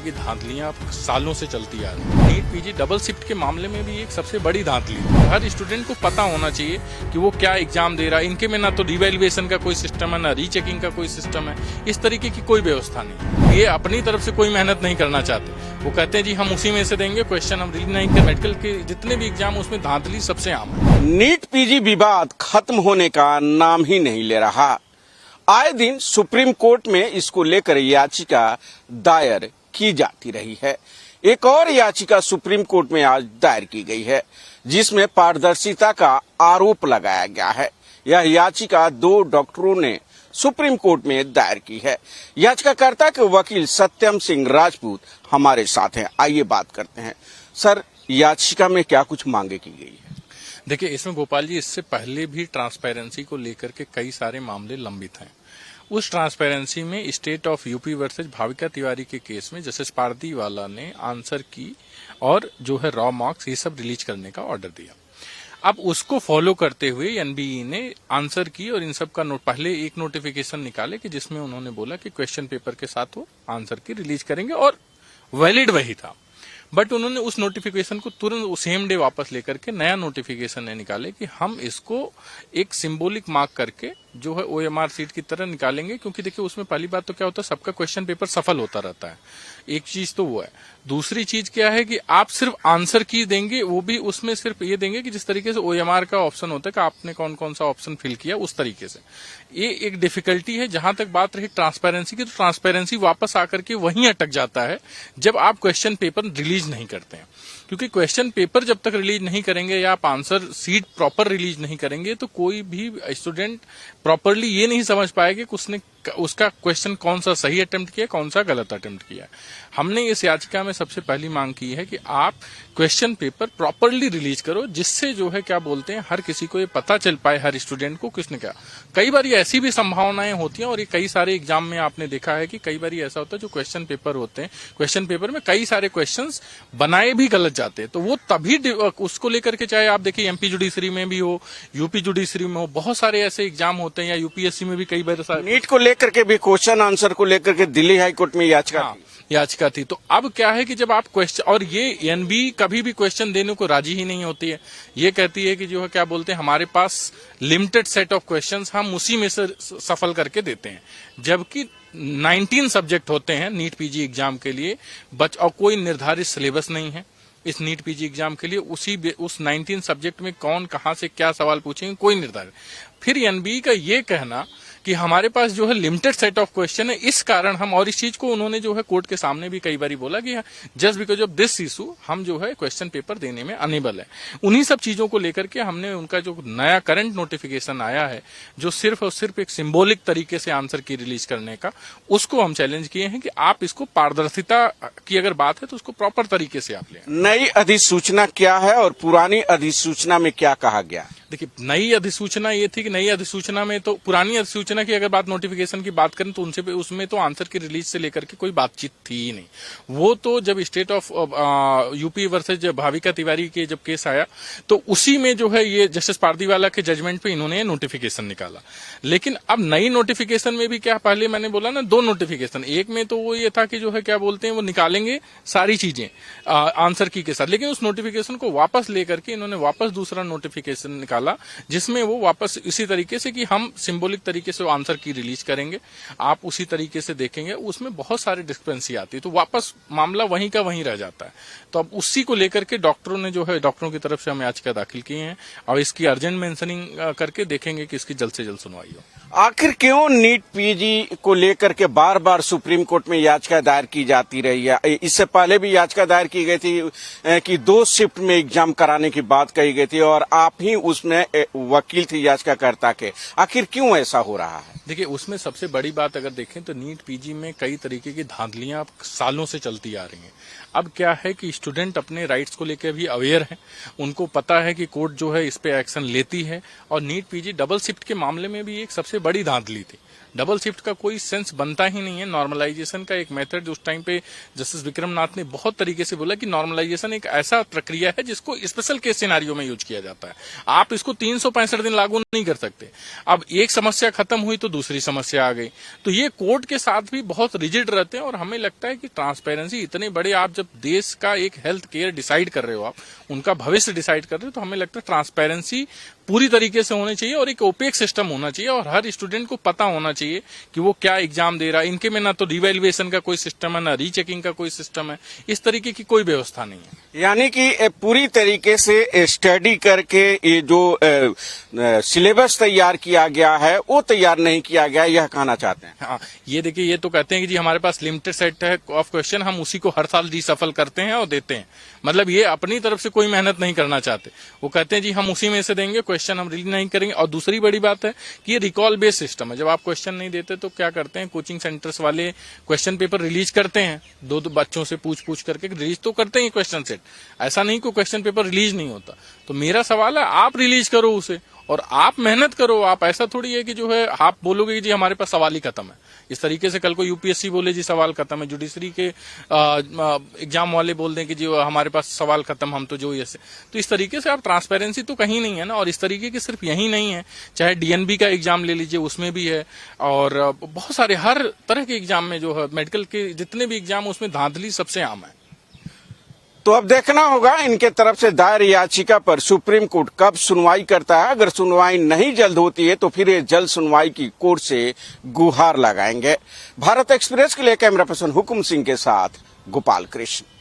की धांधलियां सालों से चलती आ रही हैं। नीट पीजी डबल शिफ्ट के मामले में भी एक सबसे बड़ी धांधली है। हर स्टूडेंट को पता होना चाहिए कि वो क्या एग्जाम दे रहा है। इनके में ना तो रिवैल्यूएशन का कोई सिस्टम है, ना रीचेकिंग का कोई सिस्टम है। इस तरीके की कोई व्यवस्था नहीं। ये अपनी तरफ से कोई मेहनत नहीं करना चाहते। वो कहते हैं जी हम उसी में से देंगे, क्वेश्चन हम रीड नहीं करते। मेडिकल के जितने भी एग्जाम उसमें धांधली सबसे आम है। नीट पीजी विवाद खत्म होने का नाम ही नहीं ले रहा। आए दिन सुप्रीम कोर्ट में इसको लेकर याचिका दायर की जाती रही है। एक और याचिका सुप्रीम कोर्ट में आज दायर की गई है, जिसमें पारदर्शिता का आरोप लगाया गया है। यह याचिका 2 डॉक्टरों ने सुप्रीम कोर्ट में दायर की है। याचिकाकर्ता के वकील सत्यम सिंह राजपूत हमारे साथ हैं। आइए बात करते हैं। सर, याचिका में क्या कुछ मांगे की गई है? देखिए, इसमें गोपाल जी, इससे पहले भी ट्रांसपेरेंसी को लेकर के कई सारे मामले लंबित हैं। उस ट्रांसपेरेंसी में state of UP versus Bhavika Tiwari के केस में जस्टिस पारदीवाला ने आंसर की और जो है रॉ मार्क्स ये सब रिलीज करने का ऑर्डर दिया। अब उसको फॉलो करते हुए एनबीई ने आंसर की और इन सब का पहले एक नोटिफिकेशन निकाले कि जिसमें उन्होंने बोला कि क्वेश्चन पेपर के साथ वो आंसर की रिलीज करेंगे और वैलिड वही था। बट उन्होंने उस नोटिफिकेशन को तुरंत सेम डे वापस लेकर के नया नोटिफिकेशन निकाले कि हम इसको एक सिंबॉलिक मार्क करके जो है ओएमआर सीट की तरह निकालेंगे। क्योंकि देखिए, उसमें पहली बात तो क्या होता है, सबका क्वेश्चन पेपर सफल होता रहता है। एक चीज तो वो है। दूसरी चीज क्या है कि आप सिर्फ आंसर की देंगे, वो भी उसमें सिर्फ ये देंगे कि जिस तरीके से ओएमआर का ऑप्शन होता है कि आपने कौन कौन सा ऑप्शन फिल किया उस तरीके से। ये एक डिफिकल्टी है। जहां तक बात रही ट्रांसपेरेंसी की, तो ट्रांसपेरेंसी वापस आकर के वहीं अटक जाता है जब आप क्वेश्चन पेपर रिलीज नहीं करते हैं। क्योंकि क्वेश्चन पेपर जब तक रिलीज नहीं करेंगे या आप आंसर सीट प्रॉपर रिलीज नहीं करेंगे तो कोई भी स्टूडेंट प्रॉपरली ये नहीं समझ पाएगा कि उसका क्वेश्चन कौन सा सही अटेम्प्ट किया, कौन सा गलत अटेम्प्ट किया। हमने इस याचिका में सबसे पहली मांग की है कि आप क्वेश्चन पेपर प्रॉपरली रिलीज करो, जिससे जो है क्या बोलते हैं हर किसी को ये पता चल पाए, हर स्टूडेंट को किसने क्या। कई बार ये ऐसी भी संभावनाएं होती हैं और ये कई सारे एग्जाम में आपने देखा है कि कई बार ऐसा होता है जो क्वेश्चन पेपर होते हैं, क्वेश्चन पेपर में कई सारे क्वेश्चन बनाए भी गलत जाते हैं। तो वो तभी उसको लेकर के, चाहे आप देखिए एमपी जुडिशरी में भी हो, यूपी जुडिशरी में हो, बहुत सारे ऐसे एग्जाम होते हैं, या यूपीएससी में भी कई बार नीट को लेकर के भी क्वेश्चन आंसर को लेकर के दिल्ली हाईकोर्ट में याचिका थी। तो अब क्या है कि जब आप क्वेश्चन, और ये एनबी कभी भी क्वेश्चन देने को राजी ही नहीं होती है। ये कहती है कि जो है क्या बोलते हैं हमारे पास लिमिटेड सेट ऑफ क्वेश्चंस, हम उसी में से सफल करके देते हैं। जबकि 19 सब्जेक्ट होते हैं नीट पीजी एग्जाम के लिए, और कोई निर्धारित सिलेबस नहीं है इस नीट पीजी एग्जाम के लिए। उस 19 सब्जेक्ट में कौन कहां से क्या सवाल पूछेंगे, कोई निर्धारित। फिर एनबी का ये कहना कि हमारे पास जो है लिमिटेड सेट ऑफ क्वेश्चन है, इस कारण हम, और इस चीज को उन्होंने जो है कोर्ट के सामने भी कई बार बोला कि just because of this issue हम जो है क्वेश्चन पेपर देने में अनेबल है। उन्हीं सब चीजों को लेकर के हमने उनका जो नया करंट नोटिफिकेशन आया है, जो सिर्फ और सिर्फ एक सिंबॉलिक तरीके से आंसर की रिलीज करने का, उसको हम चैलेंज किए हैं कि आप इसको पारदर्शिता की अगर बात है तो उसको प्रॉपर तरीके से आप लें। नई अधिसूचना क्या है और पुरानी अधिसूचना में क्या कहा गया? देखिए, नई अधिसूचना ये थी कि नई अधिसूचना में, तो पुरानी अधिसूचना की अगर बात, नोटिफिकेशन की बात करें तो उसमें तो आंसर की रिलीज से लेकर के कोई बातचीत थी ही नहीं। वो तो जब state of UP versus Bhavika Tiwari के जब केस आया तो उसी में जो है ये जस्टिस पारदीवाला के जजमेंट पे इन्होंने नोटिफिकेशन निकाला। लेकिन अब नई नोटिफिकेशन में भी क्या, पहले मैंने बोला ना 2 नोटिफिकेशन, एक में तो वो ये था कि जो है क्या बोलते हैं वो निकालेंगे सारी चीजें आंसर की के साथ, लेकिन उस नोटिफिकेशन को वापस लेकर के इन्होंने वापस दूसरा नोटिफिकेशन निकाला जिसमें वो वापस इसी तरीके से कि हम सिंबॉलिक तरीके से आंसर की रिलीज करेंगे, आप उसी तरीके से देखेंगे। उसमें बहुत सारी डिस्क्रिपेंसी आती है, तो वापस मामला वहीं का वहीं रह जाता है। तो अब उसी को लेकर के डॉक्टरों ने जो है, डॉक्टरों की तरफ से हम याचिका दाखिल की है और इसकी अर्जेंट मेंशनिंग करके देखेंगे कि इसकी जल्द से जल्द सुनवाई हो। आखिर क्यों नीट पीजी को लेकर के बार बार सुप्रीम कोर्ट में याचिका दायर की जाती रही है? इससे पहले भी याचिका दायर की गई थी कि 2 शिफ्ट में एग्जाम कराने की बात कही गई थी और आप ही उसमें वकील थे याचिकाकर्ता के। आखिर क्यों ऐसा हो रहा है? देखिए, उसमें सबसे बड़ी बात अगर देखें तो नीट पीजी में कई तरीके की धांधलियां सालों से चलती आ रही हैं। अब क्या है कि स्टूडेंट अपने राइट्स को लेकर भी अवेयर है, उनको पता है कि कोर्ट जो है इस पे एक्शन लेती है। और नीट पीजी डबल शिफ्ट के मामले में भी एक सबसे बड़ी धांधली थी। डबल शिफ्ट का कोई सेंस बनता ही नहीं है। नॉर्मलाइजेशन का एक मेथड उस टाइम पे जस्टिस विक्रमनाथ ने बहुत तरीके से बोला कि नॉर्मलाइजेशन एक ऐसा प्रक्रिया है जिसको स्पेशल केस सिनारियो में यूज किया जाता है। आप इसको 365 दिन लागू नहीं कर सकते। अब एक समस्या खत्म हुई तो दूसरी समस्या आ गई। तो ये कोर्ट के साथ भी बहुत रिजिड रहते हैं और हमें लगता है कि ट्रांसपेरेंसी इतने बड़े, आप जब देश का एक हेल्थ केयर डिसाइड कर रहे हो, आप उनका भविष्य डिसाइड कर रहे हो, तो हमें लगता है ट्रांसपेरेंसी पूरी तरीके से होनी चाहिए और एक ओपेक सिस्टम होना चाहिए और हर स्टूडेंट को पता होना चाहिए कि वो क्या एग्जाम दे रहा है। इनके में ना तो रिवैल्यूएशन का कोई सिस्टम है, ना रीचेकिंग का कोई सिस्टम है, इस तरीके की कोई व्यवस्था नहीं है। यानी कि पूरी तरीके से स्टडी करके ये जो सिलेबस तैयार किया गया है वो तैयार नहीं किया गया, यह कहना चाहते हैं। हाँ, ये देखिए, ये तो कहते हैं कि जी हमारे पास लिमिटेड सेट है ऑफ क्वेश्चन, हम उसी को हर साल रीसफल करते हैं और देते हैं। मतलब ये अपनी तरफ से कोई मेहनत नहीं करना चाहते। वो कहते हैं जी हम उसी में से देंगे, क्वेश्चन हम रिलीज नहीं करेंगे। और दूसरी बड़ी बात है कि ये रिकॉल बेस्ड सिस्टम है। जब आप क्वेश्चन नहीं देते तो क्या करते हैं, कोचिंग सेंटर्स वाले क्वेश्चन पेपर रिलीज करते हैं, दो बच्चों से पूछ करके रिलीज तो करते हैं क्वेश्चन सेट। ऐसा नहीं कोई क्वेश्चन पेपर रिलीज नहीं होता। तो मेरा सवाल है, आप रिलीज करो उसे और आप मेहनत करो। आप ऐसा थोड़ी है कि जो है आप बोलोगे कि जी हमारे पास सवाल ही खत्म है। इस तरीके से कल को यूपीएससी बोले जी सवाल खत्म है, जुडिशरी के एग्जाम वाले बोल दें कि जी हमारे पास सवाल खत्म, हम तो जो ऐसे। तो इस तरीके से आप ट्रांसपेरेंसी तो कहीं नहीं है ना। और इस तरीके की सिर्फ यही नहीं है, चाहे डीएनबी का एग्जाम ले लीजिए, उसमें भी है। और बहुत सारे हर तरह के एग्जाम में जो है, मेडिकल के जितने भी एग्जाम, उसमें धांधली सबसे आम है। तो अब देखना होगा इनके तरफ से दायर याचिका पर सुप्रीम कोर्ट कब सुनवाई करता है। अगर सुनवाई नहीं जल्द होती है तो फिर ये जल्द सुनवाई की कोर्ट से गुहार लगाएंगे। भारत एक्सप्रेस के लिए कैमरा पर्सन हुकुम सिंह के साथ गोपाल कृष्ण।